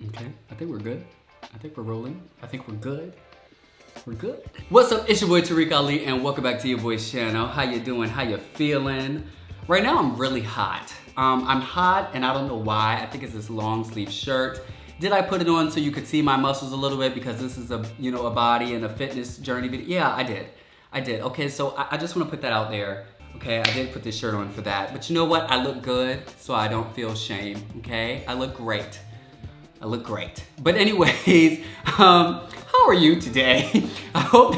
Okay, I think we're good. I think we're rolling. I think we're good. We're good. What's up? It's your boy Tarek Ali, and welcome back to your boy's channel. How you doing? How you feeling? Right now, I'm really hot. I'm hot, and I don't know why. I think it's this long sleeve shirt. Did I put it on so you could see my muscles a little bit because this is a a body and a fitness journey video? Yeah, I did. Okay, so I just want to put that out there. Okay, I did put this shirt on for that. But you know what? I look good, so I don't feel shame. Okay, I look great. I look great. But anyways, how are you today? I hope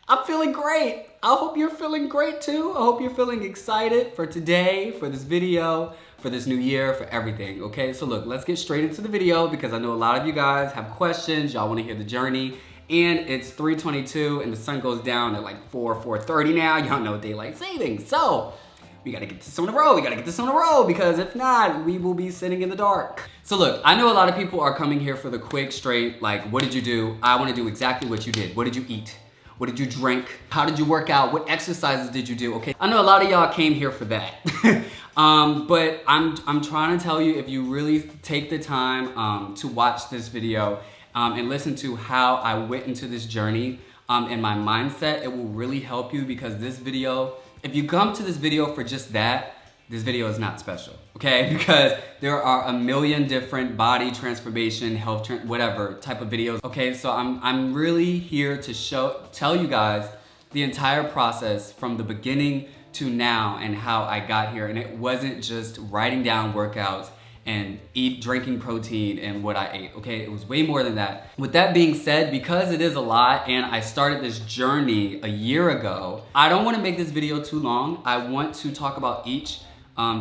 I'm feeling great. I hope you're feeling great too. I hope you're feeling excited for today, for this video, for this new year, for everything. Okay, so look, let's get straight into the video because I know a lot of you guys have questions. Y'all want to hear the journey. And it's 3:22 and the sun goes down at like 4:30 now. Y'all know daylight savings. So we gotta get this on the road. Because if not, we will be sitting in the dark. So look, I know a lot of people are coming here for the quick, straight, like, what did you do? I wanna do exactly what you did. What did you eat? What did you drink? How did you work out? What exercises did you do? Okay, I know a lot of y'all came here for that. But I'm trying to tell you, if you really take the time to watch this video and listen to how I went into this journey and my mindset, it will really help you because this video, if you come to this video for just that, this video is not special, okay? Because there are a million different body transformation, health, whatever type of videos, okay? So I'm really here to tell you guys the entire process from the beginning to now and how I got here. And it wasn't just writing down workouts and drinking protein and what I ate, okay? It was way more than that. With that being said, because it is a lot and I started this journey a year ago, I don't wanna make this video too long. I want to talk about each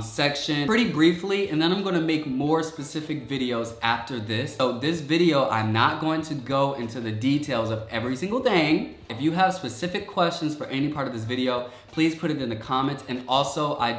section pretty briefly, and then I'm gonna make more specific videos after this. So this video, I'm not going to go into the details of every single thing. If you have specific questions for any part of this video, please put it in the comments. And also I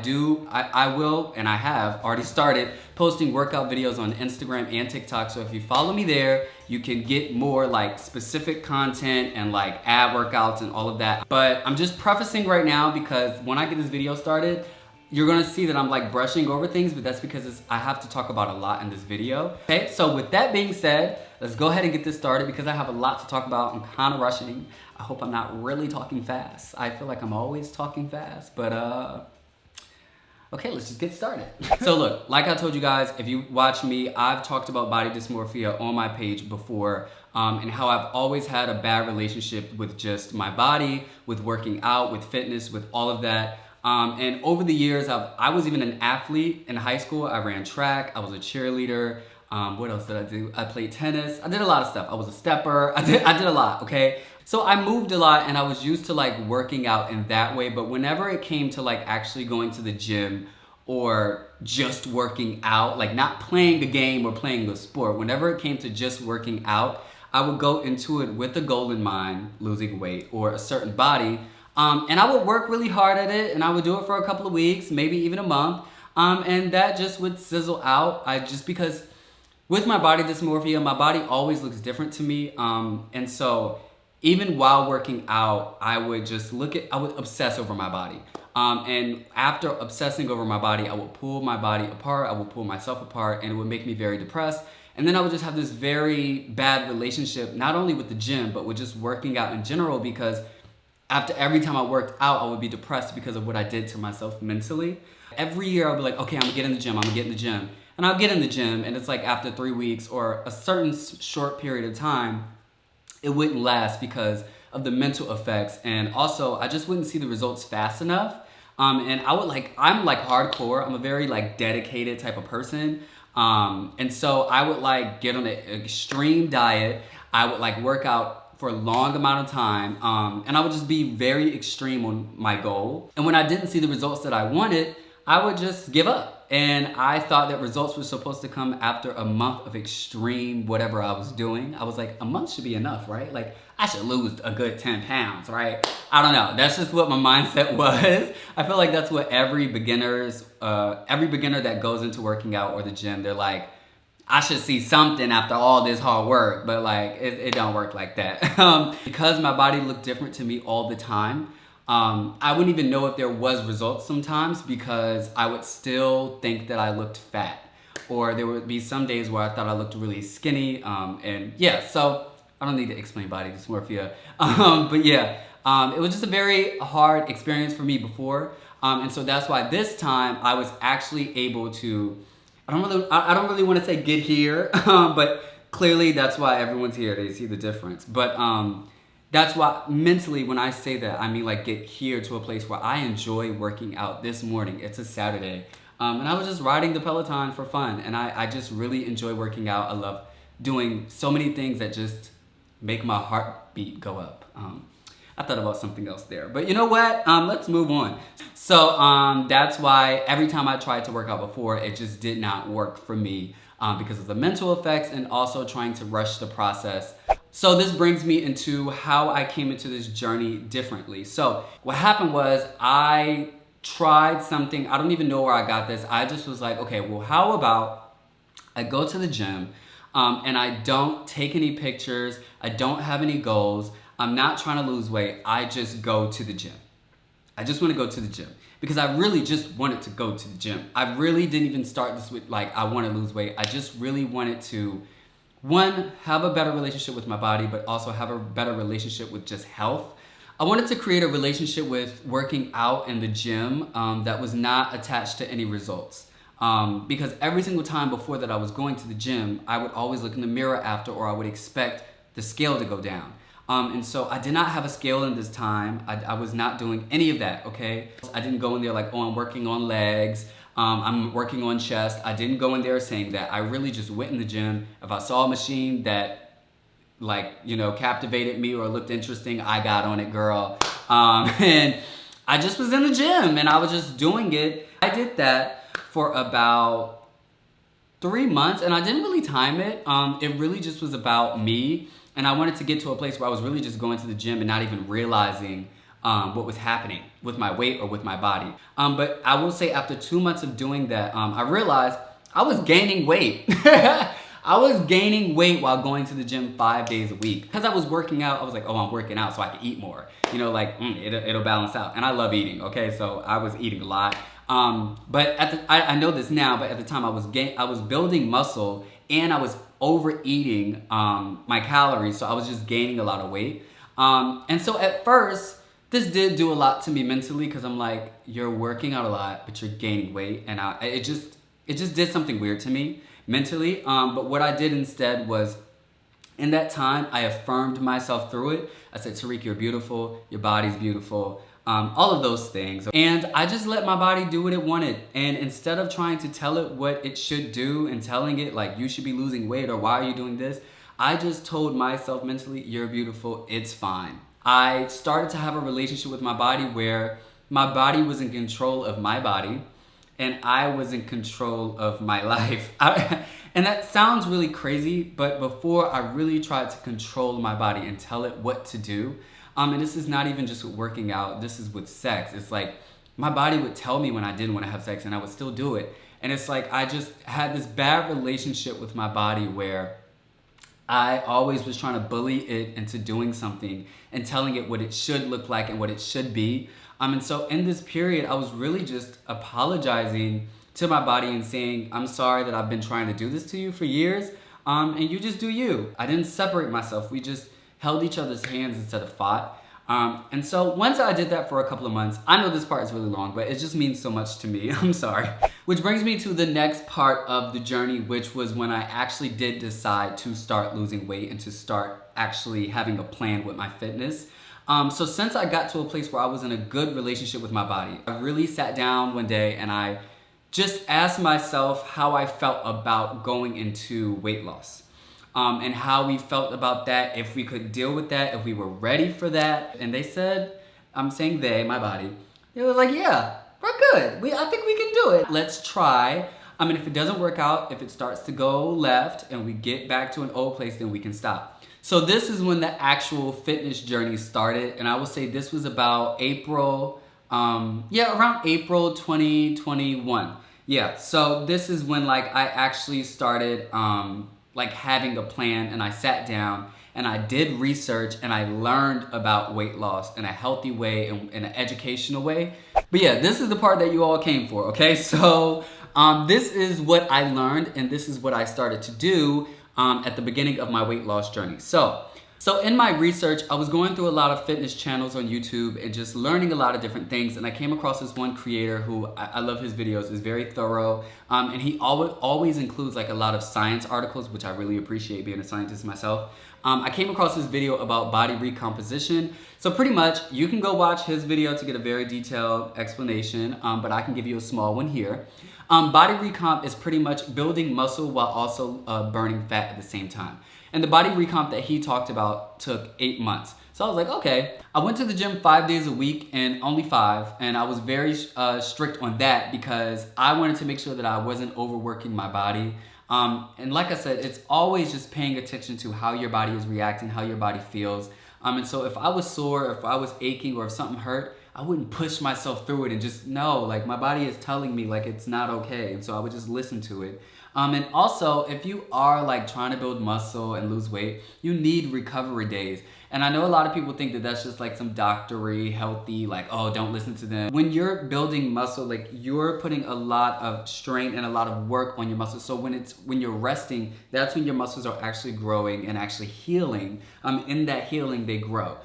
will, and I have already started posting workout videos on Instagram and TikTok. So if you follow me there, you can get more like specific content and like ab workouts and all of that. But I'm just prefacing right now because when I get this video started, you're gonna see that I'm like brushing over things, but that's because I have to talk about a lot in this video. Okay, so with that being said, let's go ahead and get this started because I have a lot to talk about. I'm kind of rushing. I hope I'm not really talking fast. I feel like I'm always talking fast, but okay, let's just get started. So look, like I told you guys, if you watch me, I've talked about body dysmorphia on my page before and how I've always had a bad relationship with just my body, with working out, with fitness, with all of that. And over the years, I was even an athlete in high school. I ran track, I was a cheerleader. What else did I do? I played tennis. I did a lot of stuff. I was a stepper. I did a lot, okay? So I moved a lot and I was used to like working out in that way. But whenever it came to like actually going to the gym or just working out, like not playing the game or playing the sport, whenever it came to just working out, I would go into it with a goal in mind, losing weight or a certain body. And I would work really hard at it and I would do it for a couple of weeks, maybe even a month. And that just would sizzle out. Because with my body dysmorphia, my body always looks different to me. And so even while working out, I would obsess over my body. And after obsessing over my body, I would pull my body apart. I would pull myself apart and it would make me very depressed. And then I would just have this very bad relationship, not only with the gym, but with just working out in general because after every time I worked out, I would be depressed because of what I did to myself mentally. Every year I'll be like, okay, I'm gonna get in the gym, And I'll get in the gym and it's like after 3 weeks or a certain short period of time, it wouldn't last because of the mental effects. And also I just wouldn't see the results fast enough. And I'm like hardcore. I'm a very like dedicated type of person. And so I would like get on an extreme diet. I would like work out for a long amount of time, and I would just be very extreme on my goal. And when I didn't see the results that I wanted, I would just give up. And I thought that results were supposed to come after a month of extreme whatever I was doing. I was like, a month should be enough, right? Like, I should lose a good 10 pounds, right? I don't know. That's just what my mindset was. I feel like that's what every beginner that goes into working out or the gym, they're like, I should see something after all this hard work, but like, it don't work like that. Because my body looked different to me all the time, I wouldn't even know if there was results sometimes because I would still think that I looked fat or there would be some days where I thought I looked really skinny. And yeah, so I don't need to explain body dysmorphia. But yeah, it was just a very hard experience for me before. And so that's why this time I was actually able to, I don't really want to say get here, but clearly that's why everyone's here. They see the difference. But that's why mentally when I say that, I mean like get here to a place where I enjoy working out. This morning, it's a Saturday. And I was just riding the Peloton for fun. And I just really enjoy working out. I love doing so many things that just make my heartbeat go up. I thought about something else there, but you know what? Let's move on. So that's why every time I tried to work out before, it just did not work for me because of the mental effects and also trying to rush the process. So this brings me into how I came into this journey differently. So what happened was I tried something. I don't even know where I got this. I just was like, okay, well, how about I go to the gym and I don't take any pictures. I don't have any goals. I'm not trying to lose weight. I just go to the gym. I just want to go to the gym because I really just wanted to go to the gym. I really didn't even start this with like, I want to lose weight. I just really wanted to, one, have a better relationship with my body, but also have a better relationship with just health. I wanted to create a relationship with working out in the gym that was not attached to any results. Because every single time before that I was going to the gym, I would always look in the mirror after, or I would expect the scale to go down. And so I did not have a scale in this time. I was not doing any of that, okay? I didn't go in there like, oh, I'm working on legs. I'm working on chest. I didn't go in there saying that. I really just went in the gym. If I saw a machine that like, you know, captivated me or looked interesting, I got on it, girl. And I just was in the gym and I was just doing it. I did that for about 3 months and I didn't really time it. It really just was about me. And I wanted to get to a place where I was really just going to the gym and not even realizing what was happening with my weight or with my body. But I will say after 2 months of doing that, I realized I was gaining weight. I was gaining weight while going to the gym 5 days a week. Because I was working out, I was like, oh, I'm working out so I can eat more. You know, like, it'll balance out. And I love eating, okay? So I was eating a lot. But I know this now, but at the time I was building muscle and I was overeating my calories, so I was just gaining a lot of weight. And so at first, this did do a lot to me mentally because I'm like, you're working out a lot, but you're gaining weight, and it just did something weird to me mentally. But what I did instead was, in that time, I affirmed myself through it. I said, Tuh-reek, you're beautiful, your body's beautiful. All of those things. And I just let my body do what it wanted. And instead of trying to tell it what it should do and telling it like, you should be losing weight or why are you doing this? I just told myself mentally, you're beautiful, it's fine. I started to have a relationship with my body where my body was in control of my body and I was in control of my life. And that sounds really crazy, but before I really tried to control my body and tell it what to do. And this is not even just with working out, this is with sex. It's like my body would tell me when I didn't want to have sex and I would still do it. And it's like I just had this bad relationship with my body where I always was trying to bully it into doing something and telling it what it should look like and what it should be. And so in this period, I was really just apologizing to my body and saying, I'm sorry that I've been trying to do this to you for years. And you just do you. I didn't separate myself. We just held each other's hands instead of fought. And so once I did that for a couple of months, I know this part is really long, but it just means so much to me. I'm sorry. Which brings me to the next part of the journey, which was when I actually did decide to start losing weight and to start actually having a plan with my fitness. So since I got to a place where I was in a good relationship with my body, I really sat down one day and I just asked myself how I felt about going into weight loss. And how we felt about that, if we could deal with that, if we were ready for that. And they said, I'm saying they, my body, they was like, yeah, we're good. I think we can do it. Let's try. I mean, if it doesn't work out, if it starts to go left and we get back to an old place, then we can stop. So this is when the actual fitness journey started. And I will say this was about April, around April 2021. Yeah, so this is when like I actually started like having a plan, and I sat down and I did research and I learned about weight loss in a healthy way and in an educational way. But yeah, this is the part that you all came for, okay? So this is what I learned, and this is what I started to do at the beginning of my weight loss journey. So in my research, I was going through a lot of fitness channels on YouTube and just learning a lot of different things. And I came across this one creator who I love his videos, is very thorough. And he always includes like a lot of science articles, which I really appreciate being a scientist myself. I came across this video about body recomposition. So pretty much you can go watch his video to get a very detailed explanation, but I can give you a small one here. Body recomp is pretty much building muscle while also burning fat at the same time. And the body recomp that he talked about took 8 months. So I was like, okay. I went to the gym 5 days a week and only 5. And I was very strict on that because I wanted to make sure that I wasn't overworking my body. And like I said, it's always just paying attention to how your body is reacting, how your body feels. And so if I was sore, if I was aching, or if something hurt, I wouldn't push myself through it and just know, like, my body is telling me like it's not okay. And so I would just listen to it. And also, if you are like trying to build muscle and lose weight, you need recovery days. And I know a lot of people think that that's just like some doctory, healthy, like, oh, don't listen to them. When you're building muscle, like, you're putting a lot of strain and a lot of work on your muscles. So when you're resting, that's when your muscles are actually growing and actually healing. In that healing, they grow.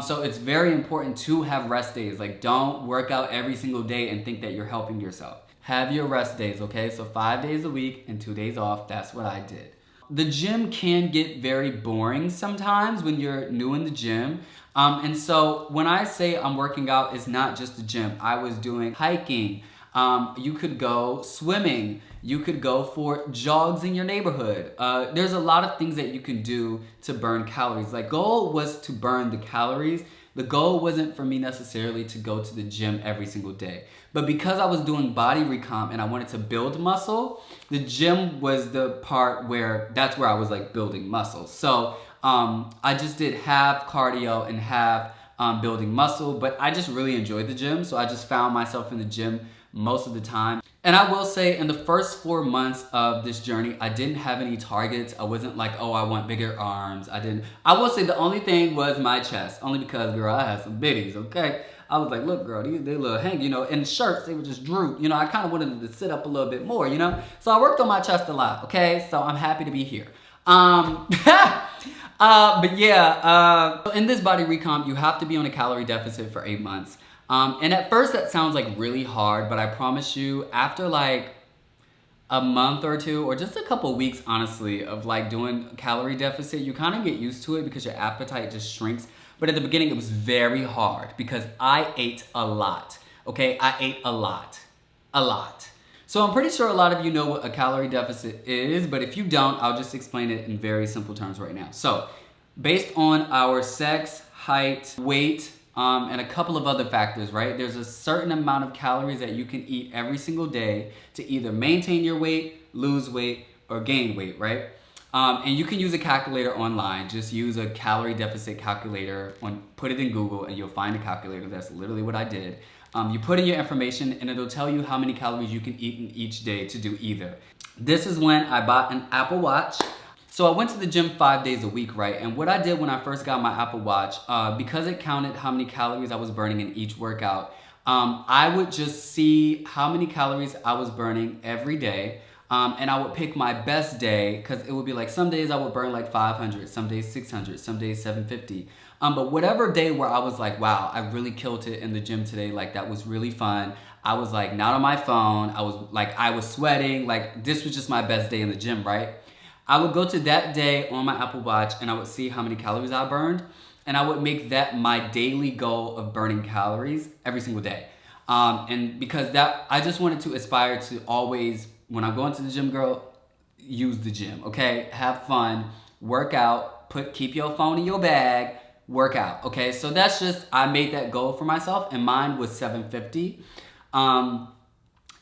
So it's very important to have rest days. Like, don't work out every single day and think that you're helping yourself. Have your rest days, okay? So 5 days a week and 2 days off. That's what I did. The gym can get very boring sometimes when you're new in the gym. And so when I say I'm working out, it's not just the gym. I was doing hiking. You could go swimming. You could go for jogs in your neighborhood. There's a lot of things that you can do to burn calories. Like, goal was to burn the calories. The goal wasn't for me necessarily to go to the gym every single day. But because I was doing body recomp and I wanted to build muscle, the gym was the part where that's where I was like building muscle. So I just did half cardio and half building muscle, but I just really enjoyed the gym. So I just found myself in the gym most of the time. And I will say, in the first 4 months of this journey, I didn't have any targets. I wasn't like, oh, I want bigger arms. I will say the only thing was my chest, only because, girl, I had some bitties, okay? I was like, look, girl, they little hang, and shirts, they would just droop. I kind of wanted them to sit up a little bit more, So I worked on my chest a lot, okay? So I'm happy to be here. But yeah, in this body recomp, you have to be on a calorie deficit for 8 months. And at first that sounds like really hard, but I promise you, after like a month or two, or just a couple weeks, honestly, of like doing calorie deficit, you kind of get used to it because your appetite just shrinks. But at the beginning, it was very hard because I ate a lot, okay? I ate a lot. So I'm pretty sure a lot of you know what a calorie deficit is, but if you don't, I'll just explain it in very simple terms right now. So based on our sex, height, weight, and a couple of other factors, right? There's a certain amount of calories that you can eat every single day to either maintain your weight, lose weight, or gain weight, right? And you can use a calculator online. Just use a calorie deficit calculator, put it in Google, and you'll find a calculator. That's literally what I did. You put in your information, and it'll tell you how many calories you can eat in each day to do either. This is when I bought an Apple Watch. So I went to the gym 5 days a week, right? And what I did when I first got my Apple Watch, because it counted how many calories I was burning in each workout, I would just see how many calories I was burning every day. And I would pick my best day, because it would be like some days I would burn like 500, some days 600, some days 750. But whatever day where I was like, wow, I really killed it in the gym today, like that was really fun. I was like not on my phone. I was sweating. Like this was just my best day in the gym, right? I would go to that day on my Apple Watch and I would see how many calories I burned. And I would make that my daily goal of burning calories every single day. And because I just wanted to aspire to always, when I'm going to the gym, girl, use the gym, okay? Have fun, work out, keep your phone in your bag, work out, okay? So that's just, I made that goal for myself, and mine was 750.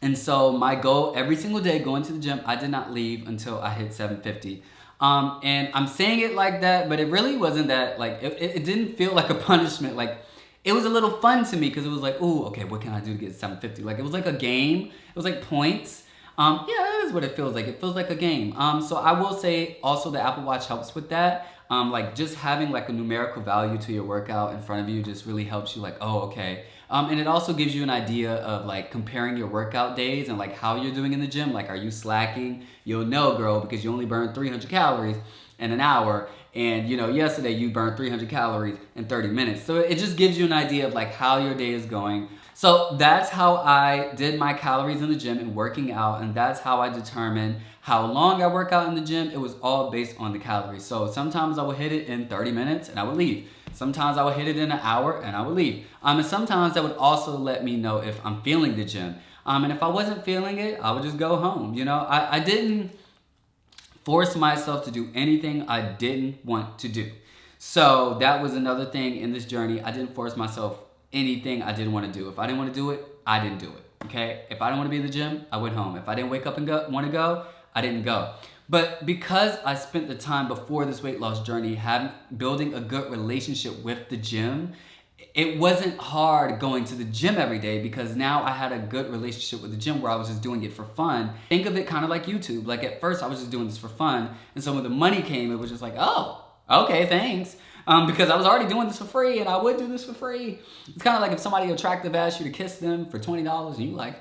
And so my goal every single day going to the gym, I did not leave until I hit 750. And I'm saying it like that, but it really wasn't that, like, it didn't feel like a punishment. Like, it was a little fun to me because it was like, ooh, okay, what can I do to get 750? Like, it was like a game. It was like points. Yeah, that is what it feels like. It feels like a game. So I will say also the Apple Watch helps with that. Like just having like a numerical value to your workout in front of you just really helps you like, oh, okay, And it also gives you an idea of like comparing your workout days and like how you're doing in the gym. Like, are you slacking? You'll know, girl, because you only burn 300 calories in an hour. And yesterday you burned 300 calories in 30 minutes. So it just gives you an idea of like how your day is going. So that's how I did my calories in the gym and working out. And that's how I determined how long I work out in the gym. It was all based on the calories. So sometimes I would hit it in 30 minutes and I would leave. Sometimes I would hit it in an hour and I would leave. And sometimes that would also let me know if I'm feeling the gym. And if I wasn't feeling it, I would just go home. I didn't force myself to do anything I didn't want to do. So that was another thing in this journey. I didn't force myself anything I didn't want to do. If I didn't want to do it, I didn't do it. Okay? If I didn't want to be in the gym, I went home. If I didn't wake up and want to go, I didn't go. But because I spent the time before this weight loss journey building a good relationship with the gym, it wasn't hard going to the gym every day because now I had a good relationship with the gym where I was just doing it for fun. Think of it kind of like YouTube. Like at first I was just doing this for fun. And so when the money came, it was just like, oh, okay, thanks. Because I was already doing this for free and I would do this for free. It's kind of like if somebody attractive asked you to kiss them for $20 and you're like,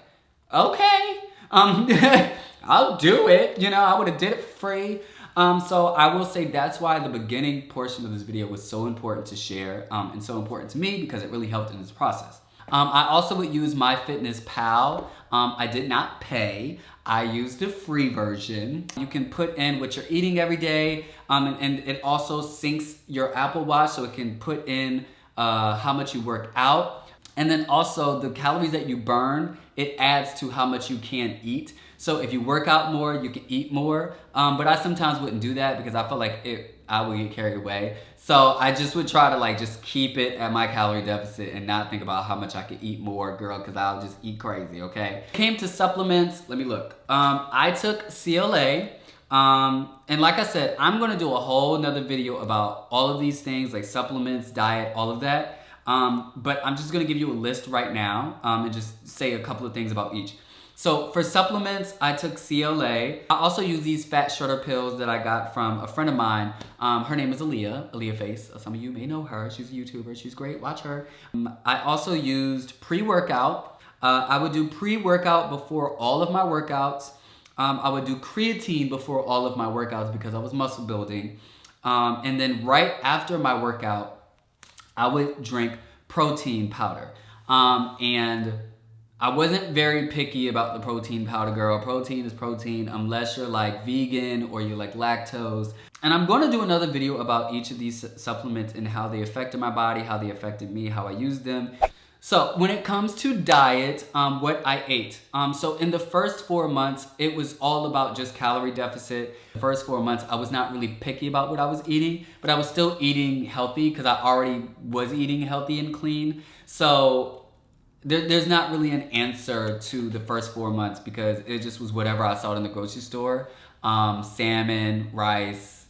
okay, I'll do it. I would have did it for free. So I will say that's why the beginning portion of this video was so important to share and so important to me because it really helped in this process. I also would use MyFitnessPal. I did not pay. I used the free version. You can put in what you're eating every day and it also syncs your Apple Watch so it can put in how much you work out. And then also the calories that you burn, it adds to how much you can eat. So if you work out more, you can eat more. But I sometimes wouldn't do that because I felt like I would get carried away. So I just would try to like just keep it at my calorie deficit and not think about how much I could eat more, girl, because I'll just eat crazy, okay? Came to supplements, let me look. I took CLA. And like I said, I'm gonna do a whole nother video about all of these things like supplements, diet, all of that. But I'm just gonna give you a list right now and just say a couple of things about each. So for supplements, I took CLA. I also use these fat shredder pills that I got from a friend of mine. Her name is Aaliyah Face. Some of you may know her. She's a YouTuber. She's great. Watch her. I also used pre-workout. I would do pre-workout before all of my workouts. I would do creatine before all of my workouts because I was muscle building. And then right after my workout, I would drink protein powder. And I wasn't very picky about the protein powder, girl. Protein is protein unless you're like vegan or you like lactose. And I'm going to do another video about each of these supplements and how they affected my body, how they affected me, how I used them. So when it comes to diet, what I ate. So in the first 4 months, it was all about just calorie deficit. The first 4 months, I was not really picky about what I was eating, but I was still eating healthy because I already was eating healthy and clean. So there's not really an answer to the first 4 months because it just was whatever I saw in the grocery store. Salmon, rice,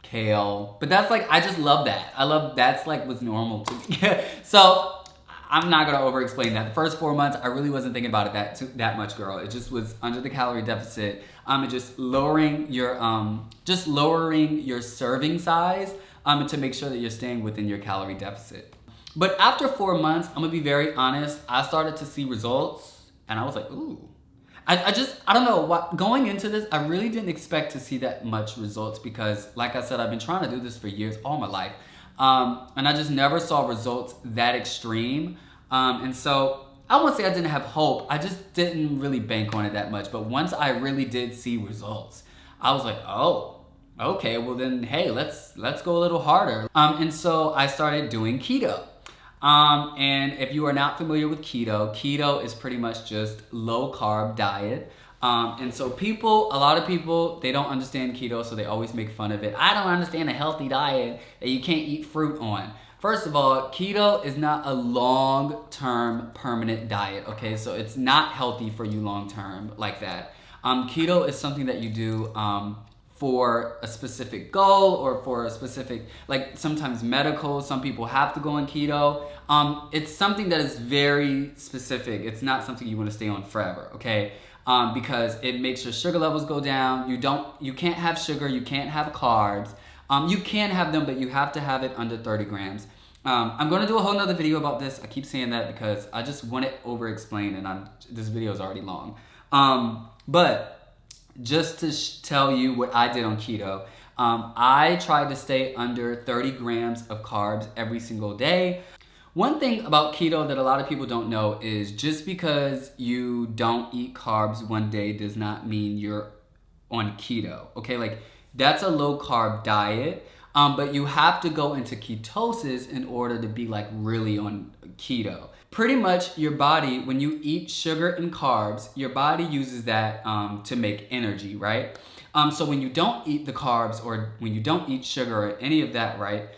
kale. But that's like, I just love that. That's like what's normal to me. So I'm not gonna over explain that. The first 4 months, I really wasn't thinking about it that much, girl. It just was under the calorie deficit. And just lowering your serving size and to make sure that you're staying within your calorie deficit. But after 4 months, I'm gonna be very honest, I started to see results and I was like, ooh. I don't know, going into this, I really didn't expect to see that much results because like I said, I've been trying to do this for years, all my life. And I just never saw results that extreme. And so I won't say I didn't have hope, I just didn't really bank on it that much. But once I really did see results, I was like, oh, okay, well then, hey, let's go a little harder. And so I started doing keto. And if you are not familiar with keto is pretty much just low carb diet. And so a lot of people, they don't understand keto, so they always make fun of it. I don't understand a healthy diet that you can't eat fruit on. First of all, keto is not a long-term permanent diet, okay? So it's not healthy for you long-term like that. Keto is something that you do for a specific goal or for a specific, like sometimes medical, some people have to go on keto. It's something that is very specific. It's not something you want to stay on forever, okay? Because it makes your sugar levels go down. You can't have sugar, you can't have carbs. You can have them, but you have to have it under 30 grams. I'm going to do a whole nother video about this. I keep saying that because I just want it over-explained, and this video is already long. But just to tell you what I did on keto, I tried to stay under 30 grams of carbs every single day. One thing about keto that a lot of people don't know is just because you don't eat carbs one day does not mean you're on keto, okay? Like, that's a low carb diet, but you have to go into ketosis in order to be like really on keto. Pretty much your body, when you eat sugar and carbs, your body uses that to make energy, right? So when you don't eat the carbs or when you don't eat sugar or any of that, right?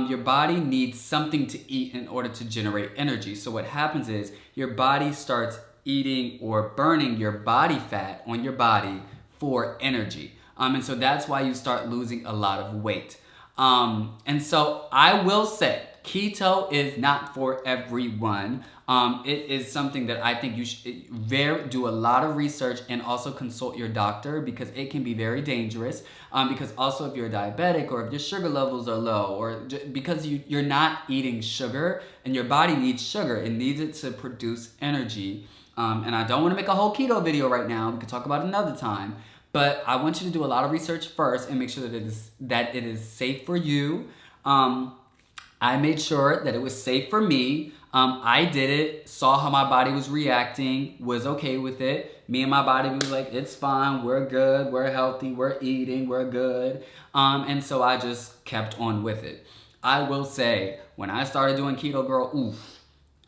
Your body needs something to eat in order to generate energy. So what happens is your body starts eating or burning your body fat on your body for energy. And so that's why you start losing a lot of weight. And so I will say, keto is not for everyone. It is something that I think you should do a lot of research and also consult your doctor, because it can be very dangerous. Because also if you're diabetic or if your sugar levels are low, or because you're not eating sugar and your body needs sugar, it needs it to produce energy. And I don't want to make a whole keto video right now. We can talk about it another time. But I want you to do a lot of research first and make sure that it is safe for you. I made sure that it was safe for me. I did it, saw how my body was reacting, was okay with it. Me and my body was like, it's fine, we're good, we're healthy, we're eating, we're good. And so I just kept on with it. I will say, when I started doing keto, girl, oof,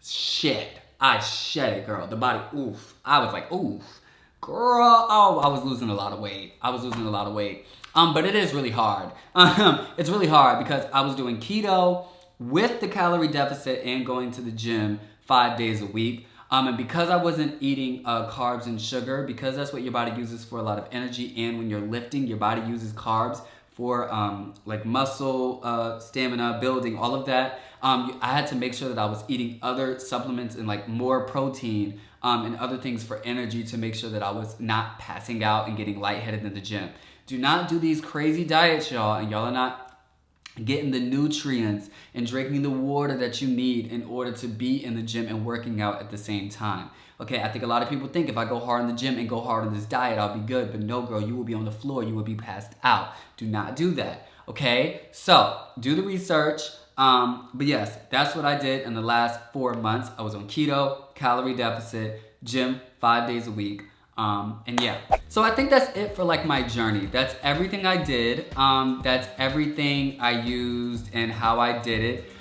shit. I shed it, girl. The body, oof. I was like, oof. Girl, oh, I was losing a lot of weight. But it is really hard. It's really hard because I was doing keto with the calorie deficit and going to the gym 5 days a week. And because I wasn't eating carbs and sugar, because that's what your body uses for a lot of energy, and when you're lifting, your body uses carbs for like muscle stamina building, all of that. I had to make sure that I was eating other supplements and like more protein and other things for energy to make sure that I was not passing out and getting lightheaded in the gym. Do not do these crazy diets, y'all, and y'all are not getting the nutrients and drinking the water that you need in order to be in the gym and working out at the same time. Okay, I think a lot of people think if I go hard in the gym and go hard on this diet, I'll be good. But no, girl, you will be on the floor. You will be passed out. Do not do that, okay? So, do the research. But yes, that's what I did in the last 4 months. I was on keto, calorie deficit, gym 5 days a week. And yeah, so I think that's it for like my journey. That's everything I did. That's everything I used and how I did it.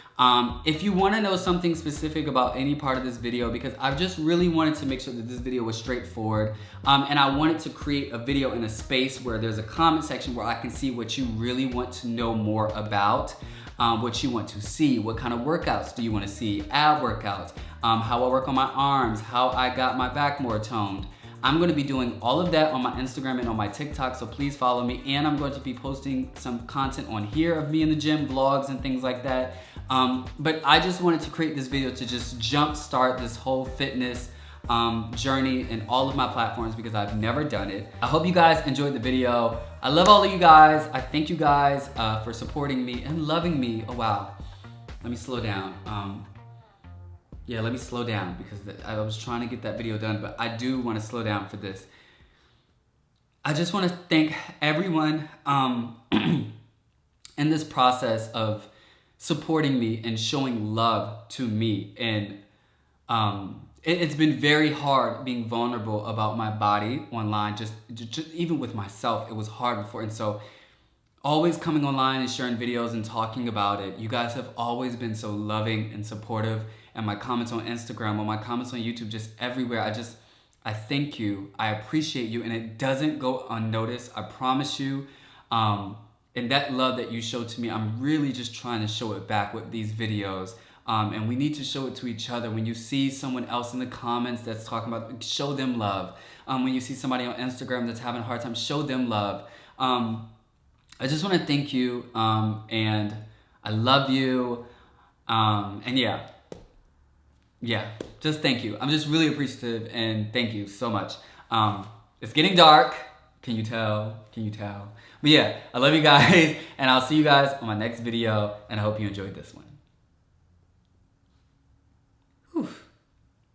If you want to know something specific about any part of this video, because I've just really wanted to make sure that this video was straightforward, and I wanted to create a video in a space where there's a comment section where I can see what you really want to know more about, what you want to see, what kind of workouts do you want to see, ab workouts, how I work on my arms, how I got my back more toned. I'm going to be doing all of that on my Instagram and on my TikTok, so please follow me. And I'm going to be posting some content on here of me in the gym, vlogs and things like that. But I just wanted to create this video to just jumpstart this whole fitness journey in all of my platforms, because I've never done it. I hope you guys enjoyed the video. I love all of you guys. I thank you guys for supporting me and loving me. Oh, wow. Let me slow down. Yeah, let me slow down because I was trying to get that video done, but I do want to slow down for this. I just want to thank everyone in this process of supporting me and showing love to me. And it's been very hard being vulnerable about my body online, just even with myself. It was hard before. And so always coming online and sharing videos and talking about it. You guys have always been so loving and supportive. And my comments on Instagram, or my comments on YouTube, just everywhere. I thank you. I appreciate you. And it doesn't go unnoticed. I promise you. And that love that you showed to me, I'm really just trying to show it back with these videos. And we need to show it to each other. When you see someone else in the comments that's talking about, show them love. When you see somebody on Instagram that's having a hard time, show them love. I just want to thank you. And I love you. And yeah, just thank you. I'm just really appreciative, and thank you so much. It's getting dark. Can you tell? But yeah, I love you guys, and I'll see you guys on my next video, and I hope you enjoyed this one.